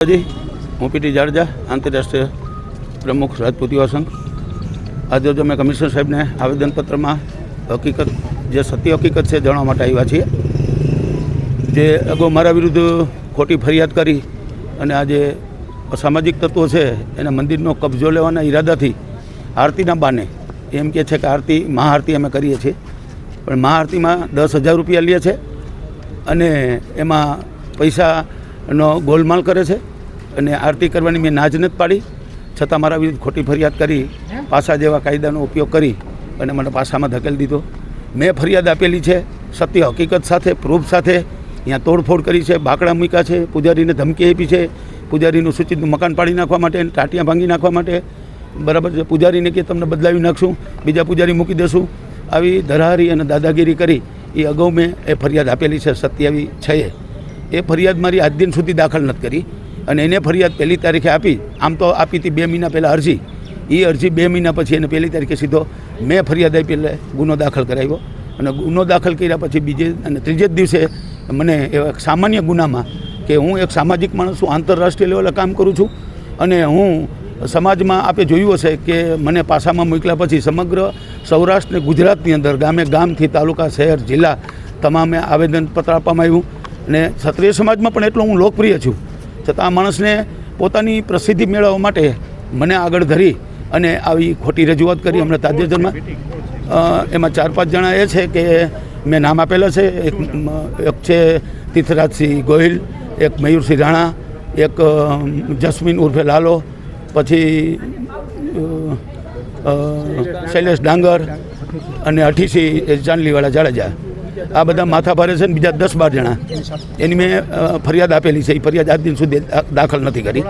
જી હું પીટી જાડેજા આંતરરાષ્ટ્રીય પ્રમુખ રાજપૂત યુવા સંઘ। આજે અમે કમિશનર સાહેબને આવેદનપત્રમાં હકીકત જે સત્ય હકીકત છે જણાવવા માટે આવ્યા છીએ। જે અગાઉ મારા વિરુદ્ધ ખોટી ફરિયાદ કરી અને આજે અસામાજિક તત્વો છે એના મંદિરનો કબજો લેવાના ઈરાદાથી આરતીના બાને એમ કહે છે કે આરતી મહાઆરતી અમે કરીએ છીએ, પણ મહાઆરતીમાં 10,000 રૂપિયા લે છે અને એમાં પૈસાનો ગોલમાલ કરે છે અને આરતી કરવાની મેં નાજ નથી પાડી, છતાં મારા વિરુદ્ધ ખોટી ફરિયાદ કરી પાસા જેવા કાયદાનો ઉપયોગ કરી અને મને પાસામાં ધકેલી દીધો। મેં ફરિયાદ આપેલી છે સત્ય હકીકત સાથે, પ્રૂફ સાથે। અહીંયા તોડફોડ કરી છે, બાકડા મૂક્યા છે, પૂજારીને ધમકી આપી છે, પૂજારીનું સૂચિત મકાન પાડી નાખવા માટે, ટાટિયા ભાંગી નાખવા માટે, બરાબર છે। પૂજારીને કે તમને બદલાવી નાખશું, બીજા પૂજારી મૂકી દેશું, આવી ધરાહારી અને દાદાગીરી કરી એ અગાઉ મેં એ ફરિયાદ આપેલી છે 27/6। એ ફરિયાદ મારી આજ દિન સુધી દાખલ નથી કરી અને એને ફરિયાદ 1લી તારીખે આપી। આમ તો આપી હતી 2 મહિના પહેલાં અરજી, એ અરજી 2 મહિના પછી એને 1લી તારીખે સીધો મેં ફરિયાદ આપી એટલે ગુનો દાખલ કરાવ્યો અને ગુનો દાખલ કર્યા પછી બીજે અને ત્રીજે જ દિવસે મને એવા સામાન્ય ગુનામાં કે હું એક સામાજિક માણસ છું, આંતરરાષ્ટ્રીય લેવલે કામ કરું છું અને હું સમાજમાં આપે જોયું હશે કે મને પાસામાં મોકલ્યા પછી સમગ્ર સૌરાષ્ટ્ર અને ગુજરાતની અંદર ગામે ગામથી તાલુકા, શહેર, જિલ્લા તમામે આવેદનપત્ર આપવામાં આવ્યું અને ક્ષત્રિય સમાજમાં પણ એટલો હું લોકપ્રિય છું, છતાં આ માણસને પોતાની પ્રસિદ્ધિ મેળવવા માટે મને આગળ ધરી અને આવી ખોટી રજૂઆત કરી। હમણાં તાજેતરમાં એમાં 4-5 જણા એ છે કે મેં નામ આપેલા છે। એક છે તીર્થરાજસિંહ ગોહિલ, એક મયુરસિંહ રાણા, એક જસ્મીન ઉર્ફે લાલો, પછી શૈલેષ ડાંગર અને અઠીસિંહ ચાંદલીવાળા જાડેજા। આ બધા માથા ભારે છે ને બીજા 10-12 જણા એની મેં ફરિયાદ આપેલી છે। એ ફરિયાદ આજ દિન સુધી દાખલ નથી કરી।